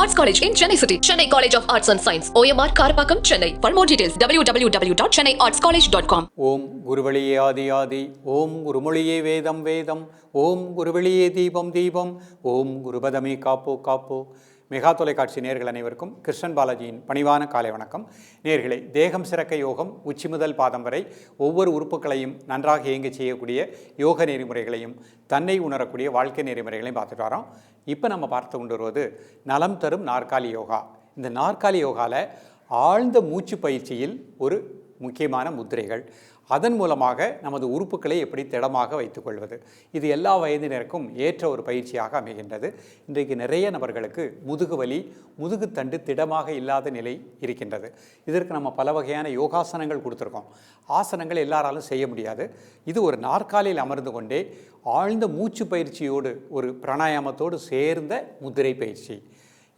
Arts College in Chennai City. Chennai College of Arts and Science. OMR Karapakam, Chennai. For more details, www.chennaiartscollege.com. ஓம் குருவழியே ஆதி ஆதி, ஓம் குருமொழியே வேதம் வேதம், ஓம் குருவழியே தீபம் தீபம், ஓம் குருபதமே காப்போ காப்போ. Mega தொலைக்காட்சி நேயர்கள் அனைவருக்கும் கிருஷ்ணன் பாலாஜியின் பணிவான காலை வணக்கம். நேயர்களே, தேகம் சிறக்க யோகம், உச்சி முதல் பாதம் வரை ஒவ்வொரு உறுப்புகளையும் நன்றாக இயங்க செய்யக்கூடிய யோக நெறிமுறைகளையும் தன்னை உணரக்கூடிய வாழ்க்கை நெறிமுறைகளையும் பார்த்துட்டு வரோம். இப்போ நம்ம பார்த்து கொண்டு வருவது நலம் தரும் நாற்காலி யோகா. இந்த நாற்காலி யோகாவில் ஆழ்ந்த மூச்சு பயிற்சியில் ஒரு முக்கியமான முத்திரைகள், அதன் மூலமாக நமது உறுப்புகளை எப்படி திடமாக வைத்துக்கொள்வது, இது எல்லா வயதினருக்கும் ஏற்ற ஒரு பயிற்சியாக அமைகின்றது. இன்றைக்கு நிறைய நபர்களுக்கு முதுகு வலி, முதுகுத்தண்டு திடமாக இல்லாத நிலை இருக்கின்றது. இதற்கு நம்ம பல வகையான யோகாசனங்கள் கொடுத்துருக்கோம். ஆசனங்கள் எல்லாராலும் செய்ய முடியாது. இது ஒரு நாற்காலியில் அமர்ந்து கொண்டே ஆழ்ந்த மூச்சு பயிற்சியோடு ஒரு பிராணாயாமத்தோடு சேர்ந்த முதிரை பயிற்சி.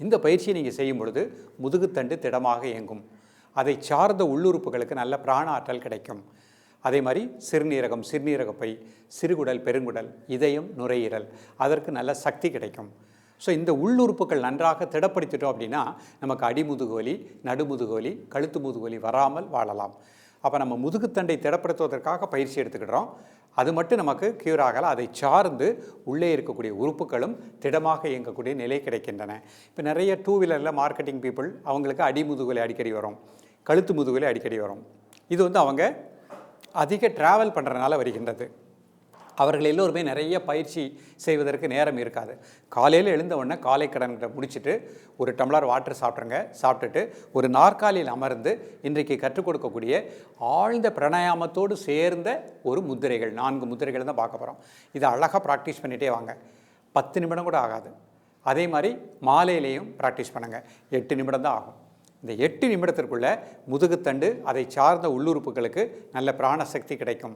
இந்த பயிற்சியை நீங்கள் செய்யும் பொழுது முதுகுத்தண்டு திடமாக இயங்கும். அதை சார்ந்த உள்ளுறுப்புகளுக்கு நல்ல பிராண ஆற்றல் கிடைக்கும். அதே மாதிரி சிறுநீரகம், சிறுநீரகப்பை, சிறுகுடல், பெருங்குடல், இதயம், நுரையீரல், அதற்கு நல்ல சக்தி கிடைக்கும். ஸோ இந்த உள்ளுறுப்புகள் நன்றாக திடப்படுத்திட்டோம் அப்படின்னா நமக்கு அடிமுதுகு வலி, நடுமுதுகு வலி, கழுத்து முதுகு வலி வராமல் வாழலாம். அப்போ நம்ம முதுகுத்தண்டை திடப்படுத்துவதற்காக பயிற்சி எடுத்துக்கிடுறோம். அது மட்டும் நமக்கு க்யூர் ஆகலை. அதை சார்ந்து உள்ளே இருக்கக்கூடிய உறுப்புகளும் திடமாக இயங்கக்கூடிய நிலை கிடைக்கின்றன. இப்போ நிறைய டூ வீலரில் மார்க்கெட்டிங் பீப்புள், அவங்களுக்கு அடிமுதுகுவலி அடிக்கடி வரும், கழுத்து முதுகுவலி அடிக்கடி வரும். இது அவங்க அதிக ட்ராவல் பண்ணுறதுனால வருகின்றது. அவர்கள் எல்லோருமே நிறைய பயிற்சி செய்வதற்கு நேரம் இருக்காது. காலையில் எழுந்த உடனே காலை கடன்களை முடிச்சுட்டு ஒரு டம்ளர் வாட்டர் சாப்பிட்டுட்டு ஒரு நாற்காலியில் அமர்ந்து இன்றைக்கு கற்றுக் கொடுக்கக்கூடிய ஆழ்ந்த பிராணாயாமத்தோடு சேர்ந்த ஒரு முத்திரைகள், 4 முத்திரைகள் தான் பார்க்க போகிறோம். இதை அழகாக ப்ராக்டிஸ் பண்ணிகிட்டே வாங்க. 10 நிமிடம் கூட ஆகாது. அதே மாதிரி மாலையிலையும் ப்ராக்டிஸ் பண்ணுங்கள். 8 நிமிடம் தான் ஆகும். இந்த 8 நிமிடத்திற்குள்ளே முதுகுத்தண்டு, அதை சார்ந்த உள்ளுறுப்புகளுக்கு நல்ல பிராணசக்தி கிடைக்கும்.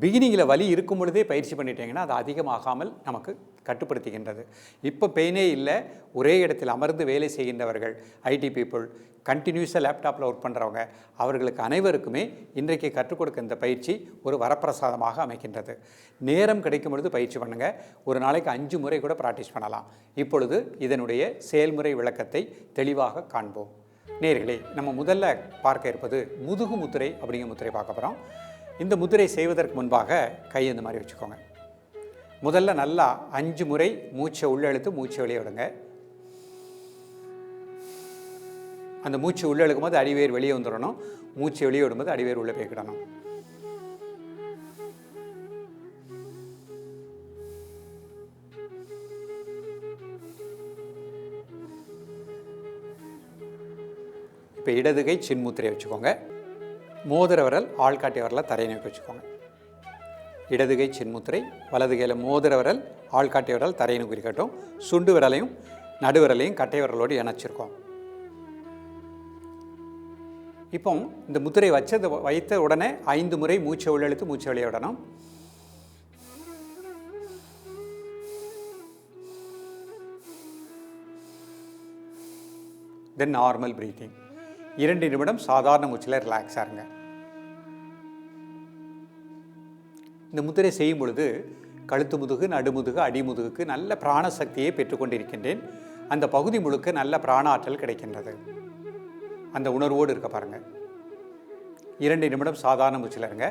பிகினிங்கில் வலி இருக்கும் பொழுதே பயிற்சி பண்ணிட்டீங்கன்னா அது அதிகமாகாமல் நமக்கு கட்டுப்படுத்துகின்றது. இப்போ பெயினே இல்லை, ஒரே இடத்தில் அமர்ந்து வேலை செய்கின்றவர்கள், ஐடி பீப்புள், கண்டினியூஸாக லேப்டாப்பில் ஒர்க் பண்ணுறவங்க, அவர்களுக்கு அனைவருக்குமே இன்றைக்கு கற்றுக் கொடுக்க இந்த பயிற்சி ஒரு வரப்பிரசாதமாக அமைக்கின்றது. நேரம் கிடைக்கும் பொழுது பயிற்சி பண்ணுங்கள். ஒரு நாளைக்கு 5 முறை கூட ப்ராக்டிஸ் பண்ணலாம். இப்பொழுது இதனுடைய செயல்முறை விளக்கத்தை தெளிவாக காண்போம். நேயர்களே, நம்ம முதல்ல பார்க்க இருப்பது முதுகு முத்திரை அப்படிங்கிற முத்திரை பார்க்க போகிறோம். இந்த முத்திரை செய்வதற்கு முன்பாக கை இந்த மாதிரி வச்சுக்கோங்க. முதல்ல நல்லா 5 முறை மூச்சை உள்ளெழுத்து மூச்சை வெளியே விடுங்க. அந்த மூச்சு உள்ளே இழுக்கும் போது அடிவேர் வெளியே வந்துடணும், மூச்சு வெளியே விடும்போது அடிவேர் உள்ளே போய்க்கிடணும். இப்போ இடது கை சின்முத்திரையை வச்சுக்கோங்க. மோதிர விரல் ஆள்காட்டி விரலை தரையை நோக்கி வச்சுக்கோங்க. இடது கை சின்முத்திரை, வலது கையில் மோதிர விரல் ஆள்காட்டி விரல் தரையை நோக்கி இருக்கட்டும். சுண்டு விரலையும் நடுவிரலையும் கட்டை விரலோடு இணைச்சிருக்கோம். இப்போ இந்த முத்திரை வைத்த உடனே 5 முறை மூச்சை உள்ளெழுத்து மூச்சை வெளியே விடணும். தென் நார்மல் பிரீத்திங். 2 நிமிடம் சாதாரண மூச்சில் ரிலாக்ஸாக இருங்க. இந்த முத்திரை செய்யும் பொழுது கழுத்து முதுகு, நடுமுதுகு, அடிமுதுகுக்கு நல்ல பிராணசக்தியை பெற்றுக்கொண்டிருக்கின்றேன். அந்த பகுதி முழுக்க நல்ல பிராண ஆற்றல் கிடைக்கின்றது. அந்த உணர்வோடு இருக்க பாருங்கள். 2 நிமிடம் சாதாரண மூச்சில் இருங்க.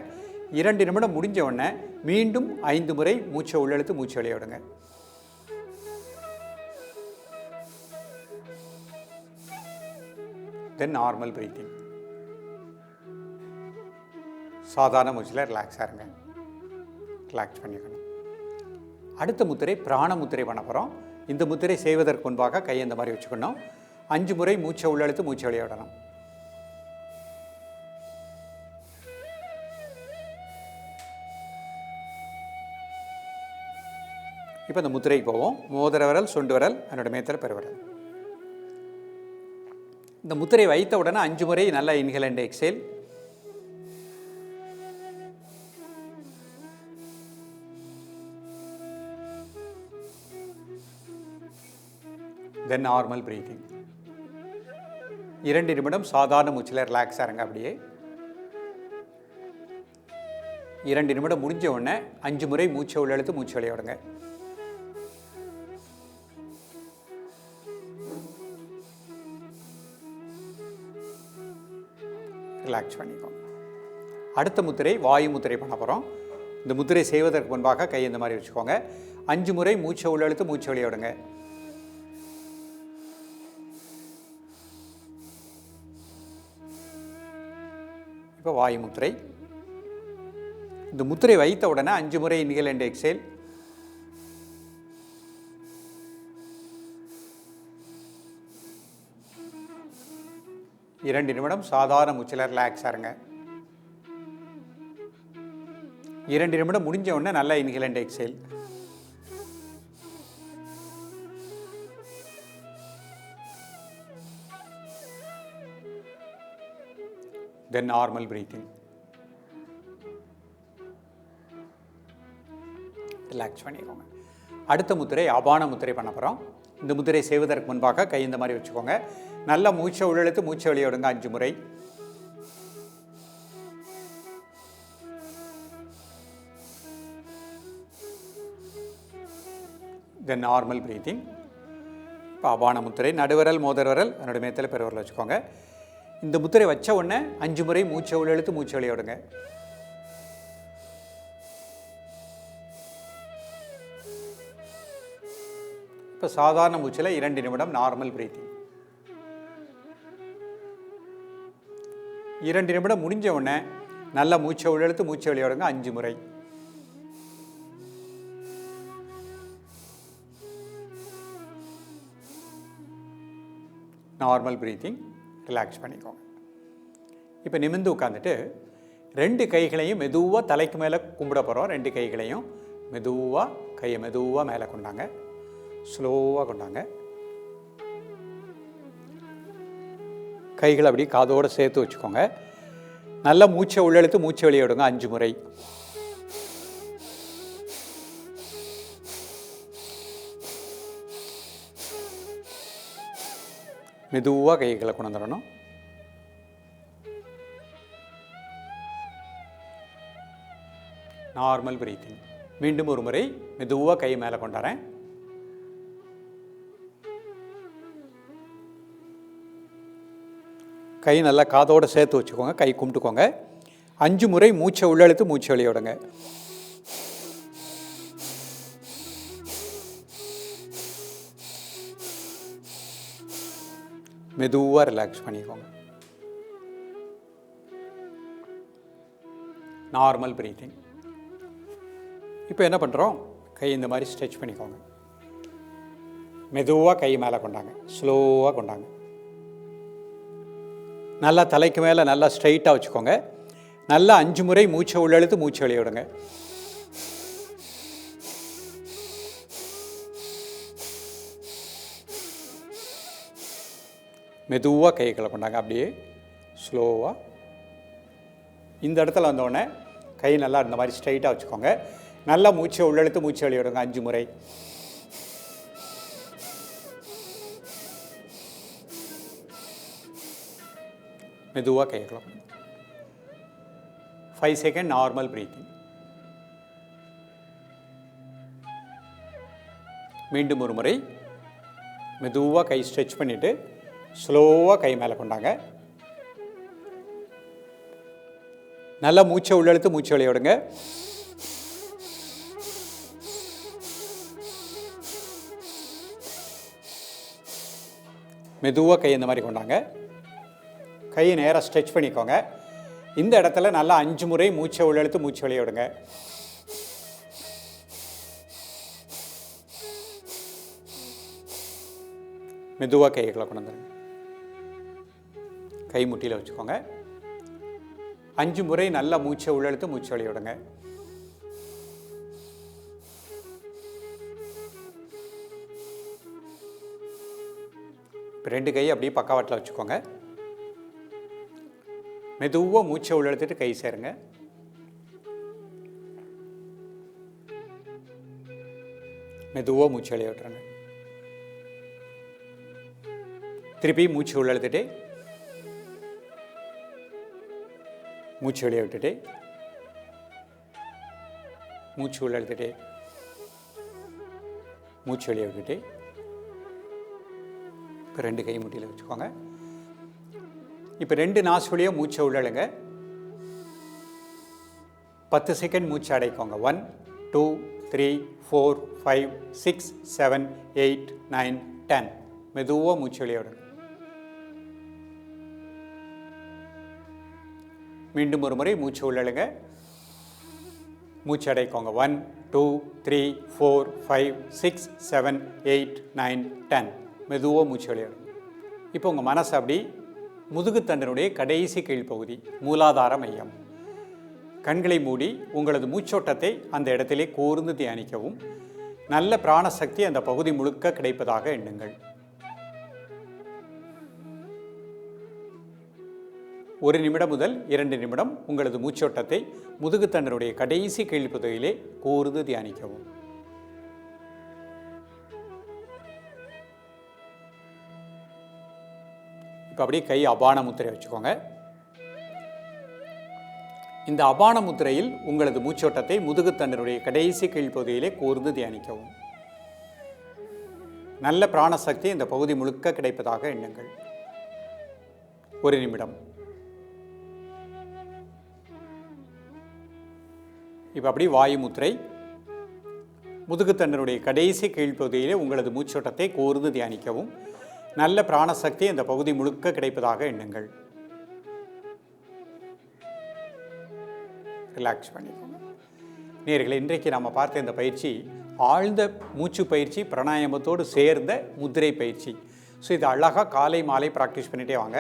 2 நிமிடம் முடிஞ்ச உடனே மீண்டும் 5 முறை மூச்சை உள்ளெழுத்து மூச்சை வெளியே விடுங்க. தென் நார்மல் பிரீத்திங். சாதாரண மூச்சில் ரிலாக்ஸாக இருங்க. ரிலாக்ஸ் பண்ணிக்கணும். அடுத்த முத்திரை பிராண முத்திரை பண்ண போகிறோம். இந்த முத்திரை செய்வதற்கு முன்பாக கையை இந்த மாதிரி வச்சுக்கணும். 5 முறை மூச்சை உள்ளெழுத்து மூச்சை வெளியே விடணும். இப்போ இந்த முத்திரைக்கு போவோம். மோதிர விரல், சுண்டு விரல், என்னோட மேத்தல பெருவிரல். இந்த முத்திரை வைத்த உடனே 5 முறை நல்லா inhale and exhale. Then normal breathing. 2 நிமிடம் சாதாரண மூச்சில் ரிலாக்ஸாக இருங்க. அப்படியே 2 நிமிடம் முடிஞ்ச உடனே 5 முறை மூச்சை உள்ளெழுத்து மூச்சை வெளியே விடுங்க. ரிலாக்ஸ் பண்ணிக்கோங்க. அடுத்த முத்திரை வாயு முத்திரை பண்ண போகிறோம். இந்த முத்திரை செய்வதற்கு முன்பாக கை இந்த மாதிரி வச்சுக்கோங்க. 5 முறை மூச்சை உள்ளெழுத்து மூச்சை வெளியே விடுங்க. இப்போ வாயு முத்திரை. இந்த முத்திரை வைத்த உடனே 5 முறை இன்ஹேல் அண்ட் எக்ஸேல். இரண்டு நிமிடம் சாதாரண மூச்சில் ரிலாக்ஸாக இருங்க. 2 நிமிடம் முடிஞ்ச உடனே நல்லா inhale and exhale. Then normal breathing. Relax பண்ணிக்கோங்க. அடுத்த முத்திரை அபான முத்திரை பண்ண போகிறோம். இந்த முத்திரை செய்வதற்கு முன்பாக கை இந்த மாதிரி வச்சுக்கோங்க. நல்லா மூச்சை உள்ளெழுத்து மூச்சை வெளியே விடுங்க 5 முறை. தென் நார்மல் பிரீத்திங். இப்போ அபான முத்திரை நடுவரல் மோதிர விரல் என்னோட மேத்தில் பெருவரில் வச்சுக்கோங்க. இந்த முத்திரை வச்ச உடனே 5 முறை மூச்சை உள்ளெழுத்து மூச்சை வெளியே விடுங்க. இப்போ சாதாரண மூச்சில் 2 நிமிடம் நார்மல் பிரீத்திங். 2 நிமிடம் முடிஞ்ச உடனே நல்லா மூச்சை உள்ளெழுத்து மூச்சை வெளியே விடுங்க 5 முறை. Normal breathing. ரிலாக்ஸ் பண்ணிக்கோங்க. இப்போ நிமிர்ந்து உட்காந்துட்டு 2 கைகளையும் மெதுவாக தலைக்கு மேலே கும்பிட போகிறோம். 2 கைகளையும் மெதுவாக கையை மெதுவாக மேலே கொண்டாங்க. ஸ்லோவாக கொண்டாங்க. கைகளை அப்படி காதோடு சேர்த்து வச்சுக்கோங்க. நல்லா மூச்சை உள்ளெழுத்து மூச்சை வெளியே விடுங்க 5 முறை. மெதுவாக கைகளை கொண்டு வந்துடணும். Normal breathing. மீண்டும் ஒரு முறை மெதுவாக கை மேலே கொண்டாறேன். கை நல்லா காதோடு சேர்த்து வச்சுக்கோங்க. கை கும்பிட்டுக்கோங்க. 5 முறை மூச்சை உள்ளெழுத்து மூச்சை வெளியே விடுங்க. மெதுவாக ரிலாக்ஸ் பண்ணிக்கோங்க. Normal breathing. இப்போ என்ன பண்ணுறோம்? கை இந்த மாதிரி ஸ்ட்ரெச் பண்ணிக்கோங்க. மெதுவாக கை மேலே கொண்டாங்க. ஸ்லோவாக கொண்டாங்க. நல்லா தலைக்கு மேலே நல்லா ஸ்ட்ரைட்டாக வச்சுக்கோங்க. நல்லா 5 முறை மூச்சை உள்ளெழுத்து மூச்சை வெளியே விடுங்க. மெதுவாக கைகளை கொண்டாங்க. அப்படியே ஸ்லோவாக இந்த இடத்துல வந்தோடனே கை நல்லா இந்த மாதிரி ஸ்ட்ரைட்டாக வச்சுக்கோங்க. நல்லா மூச்சை உள்ளெழுத்து மூச்சை வெளியே விடுங்க 5 முறை. மெதுவாக கைகளை 5 செகண்ட் நார்மல் பிரீத்திங். மீண்டும் ஒரு முறை மெதுவாக கை ஸ்ட்ரெச் பண்ணிவிட்டு ஸ்லோவாக கை மேலே கொண்டாங்க. நல்லா மூச்சை உள்ளெழுத்து மூச்சை வெளியே விடுங்க. மெதுவாக கை இந்த மாதிரி கொண்டாங்க. கையை நேராக ஸ்ட்ரெச் பண்ணிக்கோங்க. இந்த இடத்துல நல்லா 5 முறை மூச்சை உள்ளெழுத்து மூச்சை வெளியே விடுங்க. மெதுவாக கைகளை கொண்டு வந்துடுங்க. கை முட்டியில் வச்சுக்கோங்க. 5 முறை நல்லா மூச்சை உள்ளெழுத்து மூச்சை வெளியே விடுங்க. இப்போ 2 கையை அப்படியே பக்கவாட்டில் வச்சுக்கோங்க. மெதுவாக மூச்சை உள்ளெழுத்துட்டு கை சேருங்க. மெதுவாக மூச்சு வெளியே விட்டுருங்க. திருப்பி மூச்சு உள்ளெழுத்துட்டு மூச்சு வெளியே விட்டுட்டு மூச்சு உள்ளெழுத்துட்டு மூச்சு வெளியே விட்டுட்டு இப்போ 2 கை முட்டியில் வச்சுக்கோங்க. இப்போ 2 நாஸ் வழியாக மூச்சை உள்ளழுங்க. 10 செகண்ட் மூச்சு அடைக்கோங்க. 1 2 3 4 5 6 7 8 9 10. மெதுவாக மூச்சு வெளியே விடுங்க. மீண்டும் ஒரு முறை மூச்சு உள்ளழுங்க. மூச்சு அடைக்கோங்க. 1 2 3 4 5 6 7 8 9 10. மெதுவாக மூச்சு வெளியே விடுங்க. இப்போ உங்கள் மனசு அப்படி முதுகுத்தண்டினுடைய கடைசி கீழ்ப்பகுதி மூலாதார மையம். கண்களை மூடி உங்களது மூச்சோட்டத்தை அந்த இடத்திலே கூர்ந்து தியானிக்கவும். நல்ல பிராணசக்தி அந்த பகுதி முழுக்க கிடைப்பதாக எண்ணுங்கள். ஒரு நிமிடம் முதல் 2 நிமிடம் உங்களது மூச்சோட்டத்தை முதுகுத்தண்டினுடைய கடைசி கீழ்ப்பகுதியிலே கூர்ந்து தியானிக்கவும். இப்போ அப்படியே கை அபான முத்திரை வச்சுக்கோங்க. இந்த அபான முத்திரையில் உங்களது மூச்சோட்டத்தை முதுகுத்தண்டினுடைய கடைசி கீழ்ப்பகுதியிலே கூர்ந்து தியானிக்கவும். நல்ல பிராணசக்தி இந்த பகுதி முழுக்க கிடைப்பதாக எண்ணுங்கள். ஒரு நிமிடம். இப்போ அப்படி வாயு முத்திரை. முதுகுத்தண்டினுடைய கடைசி கீழ்ப்பகுதியிலே உங்களது மூச்சோட்டத்தை கூர்ந்து தியானிக்கவும். நல்ல பிராணசக்தி இந்த பகுதி முழுக்க கிடைப்பதாக எண்ணுங்கள். ரிலாக்ஸ் பண்ணிக்கோங்க. நேயர்களே, இன்றைக்கு நாம் பார்த்த இந்த பயிற்சி ஆழ்ந்த மூச்சு பயிற்சி, பிராணாயாமத்தோடு சேர்ந்த முத்திரை பயிற்சி. ஸோ இது அழகாக காலை மாலை ப்ராக்டிஸ் பண்ணிகிட்டே வாங்க.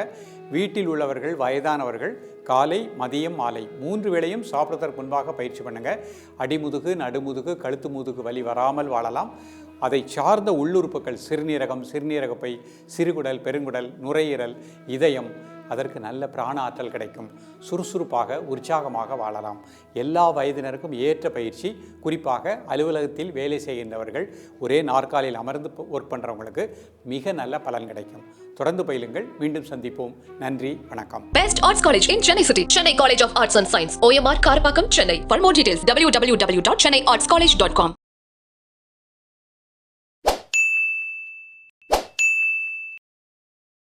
வீட்டில் உள்ளவர்கள், வயதானவர்கள் காலை மதியம் மாலை 3 வேளையும் சாப்பிட்றதற்கு முன்பாக பயிற்சி பண்ணுங்கள். அடிமுதுகு, நடுமுதுகு, கழுத்து முதுகு வலி வராமல் வாழலாம். அதை சார்ந்த உள்ளுறுப்புகள் சிறுநீரகம், சிறுநீரகப்பை, சிறுகுடல், பெருங்குடல், நுரையீரல், இதயம், அதற்கு நல்ல பிராண ஆற்றல் கிடைக்கும். சுறுசுறுப்பாக உற்சாகமாக வாழலாம். எல்லா வயதினருக்கும் ஏற்ற பயிற்சி. குறிப்பாக அலுவலகத்தில் வேலை செய்கின்றவர்கள், ஒரே நாற்காலியில் அமர்ந்து ஒர்க் பண்ணுறவங்களுக்கு மிக நல்ல பலன் கிடைக்கும். தொடர்ந்து பயிலுங்கள். மீண்டும் சந்திப்போம். நன்றி, வணக்கம். Best Arts College in Chennai City. Chennai College of Arts and Science. OMR Karpakkam, Chennai. For more details, www.chennaiartscollege.com.